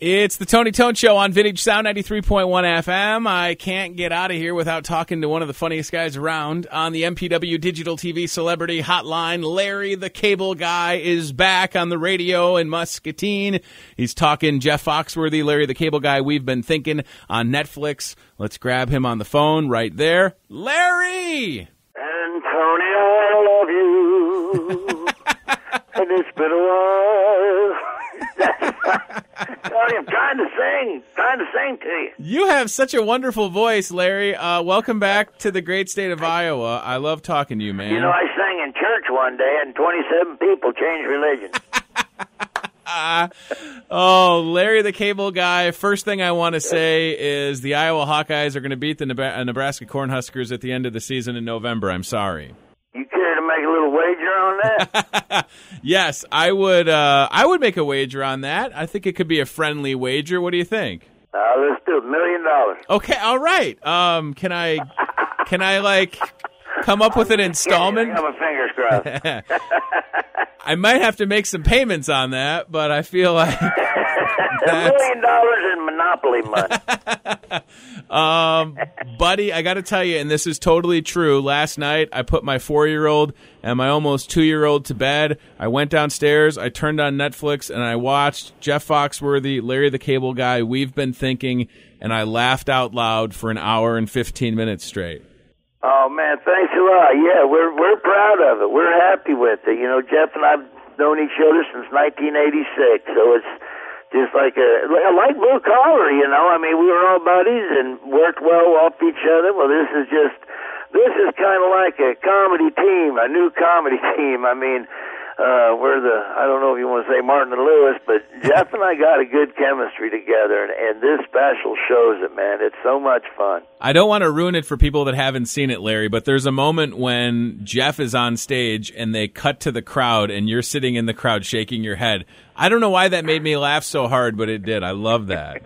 It's the Tony Tone Show on Vintage Sound 93.1 FM. I can't get out of here without talking to one of the funniest guys around on the MPW Digital TV Celebrity Hotline. Larry the Cable Guy is back on the radio in Muscatine. He's talking Jeff Foxworthy, Larry the Cable Guy. We've been thinking on Netflix. Let's grab him on the phone right there. Larry! And Tony, I love you. And it's been a while. Tony, I'm trying to sing to you. You have such a wonderful voice, Larry. Welcome back to the great state of Iowa. I love talking to you, man. You know, I sang in church one day, and 27 people changed religion. Oh, Larry the Cable Guy, first thing I want to say is the Iowa Hawkeyes are going to beat the Nebraska Cornhuskers at the end of the season in November. I'm sorry. You care to make a little wager on that? Yes, I would make a wager on that. I think it could be a friendly wager. What do you think? Let's do $1 million. Okay, all right. Can I like come up with an installment? I got my fingers crossed. I might have to make some payments on that, but I feel like $1 million in Monopoly money. Buddy, I got to tell you, and this is totally true. Last night, I put my 4-year-old and my almost 2-year-old to bed. I went downstairs, I turned on Netflix, and I watched Jeff Foxworthy, Larry the Cable Guy, We've Been Thinking, and I laughed out loud for an hour and 15 minutes straight. Oh, man, thanks a lot. Yeah, we're proud of it. We're happy with it. You know, Jeff and I have known each other since 1986, so it's just like blue collar, you know. I mean, we were all buddies and worked well off each other. Well, this is kind of like a comedy team, a new comedy team. I mean, I don't know if you want to say Martin and Lewis, but Jeff and I got a good chemistry together, and this special shows it, man. It's so much fun. I don't want to ruin it for people that haven't seen it, Larry, but there's a moment when Jeff is on stage and they cut to the crowd and you're sitting in the crowd shaking your head. I don't know why that made me laugh so hard, but it did. I love that.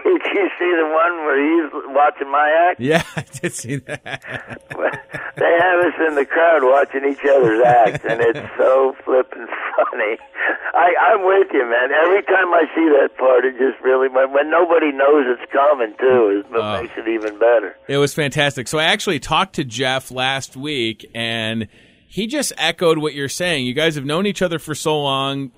Did you see the one where he's watching my act? Yeah, I did see that. They have us in the crowd watching each other's acts, and it's so flippin' funny. I'm with you, man. Every time I see that part, it just really, when nobody knows it's coming, too, it makes it even better. It was fantastic. So I actually talked to Jeff last week, and he just echoed what you're saying. You guys have known each other for so long.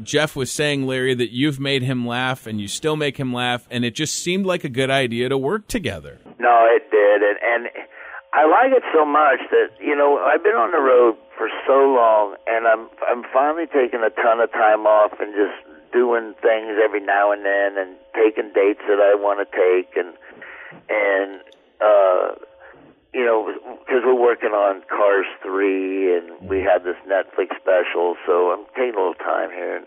Jeff was saying, Larry, that you've made him laugh and you still make him laugh, and it just seemed like a good idea to work together. No, it did. And I like it so much that, you know, I've been on the road for so long, and I'm finally taking a ton of time off and just doing things every now and then and taking dates that I want to take and you know, because we're working on Cars 3, and we have this Netflix special, so I'm taking a little time here.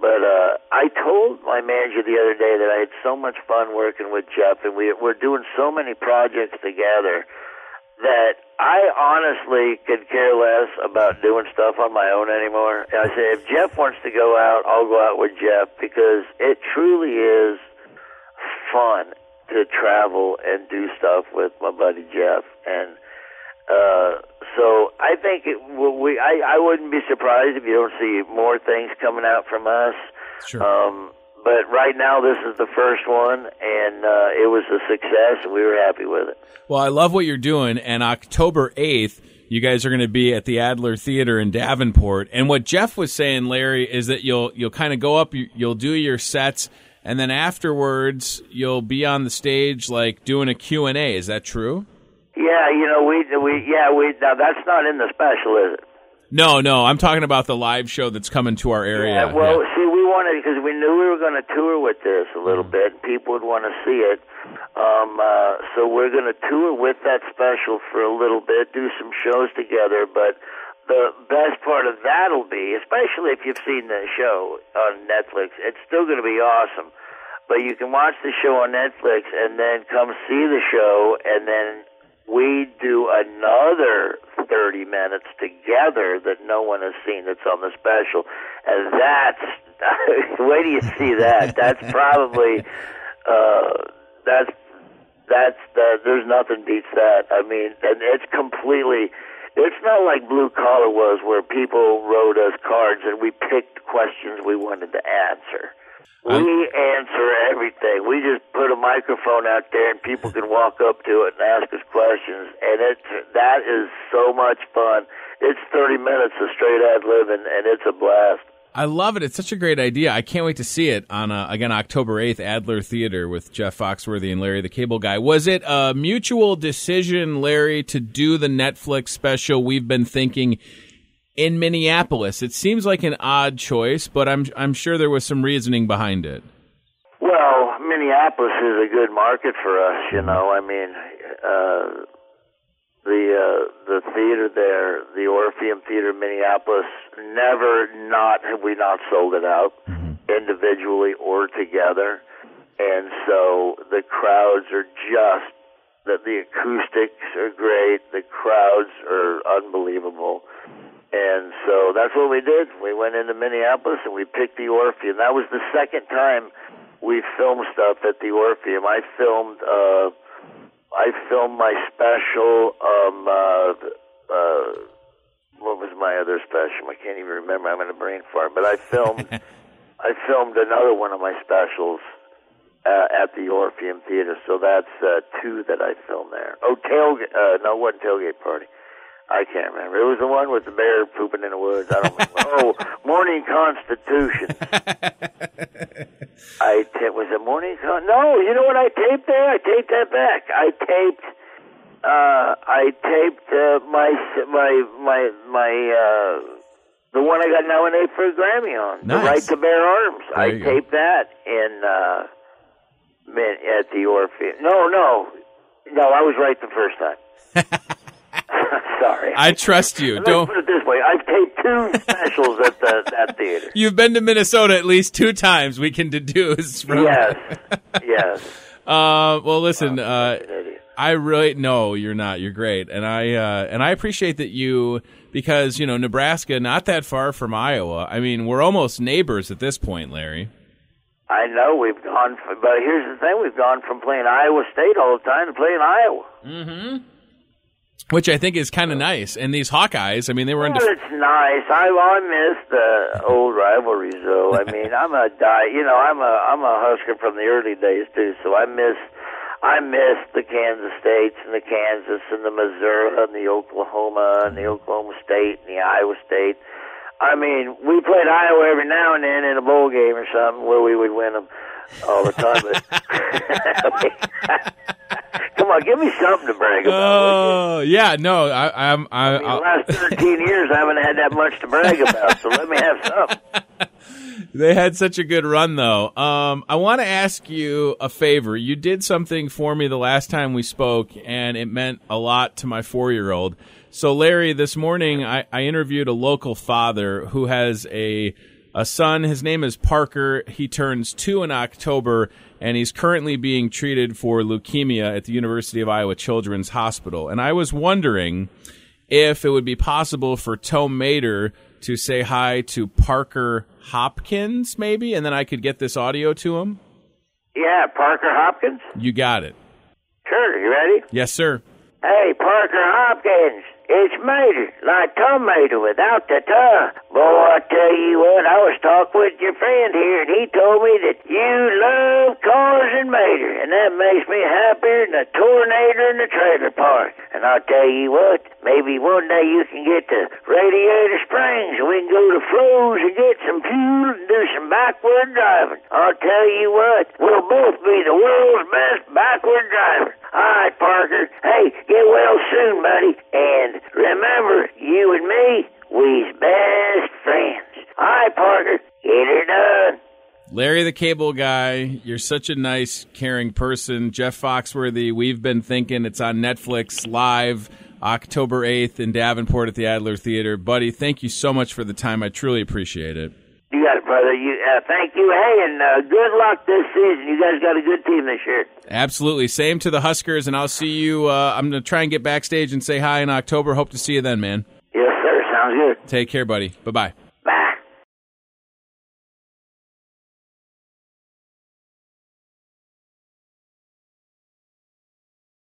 But I told my manager the other day that I had so much fun working with Jeff, and we're doing so many projects together that I honestly could care less about doing stuff on my own anymore. And I say, if Jeff wants to go out, I'll go out with Jeff, because it truly is fun to travel and do stuff with my buddy Jeff. And so I think I wouldn't be surprised if you don't see more things coming out from us. Sure. But right now, this is the first one, and it was a success, and we were happy with it. Well, I love what you're doing, and October 8th, you guys are going to be at the Adler Theater in Davenport. And what Jeff was saying, Larry, is that you'll kind of go up, you'll do your sets, and then afterwards, you'll be on the stage, like, doing a Q&A. Is that true? Yeah, you know, now that's not in the special, is it? No, I'm talking about the live show that's coming to our area. Yeah, well, see, we wanted, because we knew we were going to tour with this a little bit, and people would want to see it. So we're going to tour with that special for a little bit, do some shows together, but the best part of that will be, especially if you've seen the show on Netflix, it's still going to be awesome. But you can watch the show on Netflix and then come see the show, and then we do another 30 minutes together that no one has seen that's on the special. And that's, wait till you see that. That's probably, there's nothing beats that. I mean, and it's completely, It's not like Blue Collar was, where people wrote us cards and we picked questions we wanted to answer. We answer everything. We just put a microphone out there and people can walk up to it and ask us questions. And that is so much fun. It's 30 minutes of straight ad-libbing, and it's a blast. I love it. It's such a great idea. I can't wait to see it on, again, October 8th, Adler Theater with Jeff Foxworthy and Larry the Cable Guy. Was it a mutual decision, Larry, to do the Netflix special We've Been Thinking in Minneapolis? It seems like an odd choice, but I'm sure there was some reasoning behind it. Well, Minneapolis is a good market for us, you know. I mean, the theater there, the Orpheum Theater in Minneapolis, have we not sold it out individually or together. And so the crowds are the acoustics are great, the crowds are unbelievable. And so that's what we did. We went into Minneapolis and we picked the Orpheum. That was the second time we filmed stuff at the Orpheum. I filmed my special. What was my other special? I can't even remember. I'm in a brain fart. But I filmed another one of my specials at the Orpheum Theater. So that's two that I filmed there. Oh, no, it wasn't Tailgate Party. I can't remember. It was the one with the bear pooping in the woods. I don't remember. Oh, Morning Constitution. Was it Morning Con? No, you know what I taped there? I taped that back. I taped the one I got nominated for a Grammy on. Nice. The Right to Bear Arms. I There you taped that at the Orpheum. No, I was right the first time. Sorry. I trust you. Let's put it this way. I've taped two specials at that theater. You've been to Minnesota at least 2 times. We can deduce from Yes. Well, listen, I really no, you're not. You're great, and I appreciate that you, because Nebraska, not that far from Iowa. I mean, we're almost neighbors at this point, Larry. I know but here's the thing: we've gone from playing Iowa State all the time to playing Iowa. Mm-hmm. Which I think is kind of nice. And these Hawkeyes, I mean, they were it's nice. I miss the old rivalries, though. I mean, I'm a Husker from the early days too, so I miss the Kansas States and the Kansas and the Missouri and the Oklahoma and the Oklahoma State and the Iowa State. I mean, we played Iowa every now and then in a bowl game or something where we would win them all the time. But come on, give me something to brag about. Oh, yeah, no, the last 13 years, I haven't had that much to brag about, so let me have some. They had such a good run, though. I want to ask you a favor. You did something for me the last time we spoke, and it meant a lot to my 4-year-old. So, Larry, this morning I interviewed a local father who has a son. His name is Parker. He turns 2 in October, and he's currently being treated for leukemia at the University of Iowa Children's Hospital. And I was wondering if it would be possible for Tom Mater to say hi to Parker Hopkins, maybe, and then I could get this audio to him. Yeah, Parker Hopkins? You got it. Sure, you ready? Yes, sir. Hey, Parker Hopkins. It's Mater, like Tom Mater without the tongue. Boy, I tell you what, I was talking with your friend here, and he told me that you love cars and Mater, and that makes me happier than a tornado in the trailer park. And I'll tell you what, maybe one day you can get to Radiator Springs, and we can go to Flo's and get some fuel and do some backward driving. I'll tell you what, we'll both be the world's best backward driver. All right, Parker. Hey, get well soon, buddy. And remember, you and me, we's best friends. All right, Parker. Get her done. Larry the Cable Guy, you're such a nice, caring person. Jeff Foxworthy, We've Been Thinking. It's on Netflix live October 8th in Davenport at the Adler Theater. Buddy, thank you so much for the time. I truly appreciate it. You got it, brother. Thank you. Hey, and good luck this season. You guys got a good team this year. Absolutely. Same to the Huskers, and I'll see you. I'm going to try and get backstage and say hi in October. Hope to see you then, man. Yes, sir. Sounds good. Take care, buddy. Bye-bye.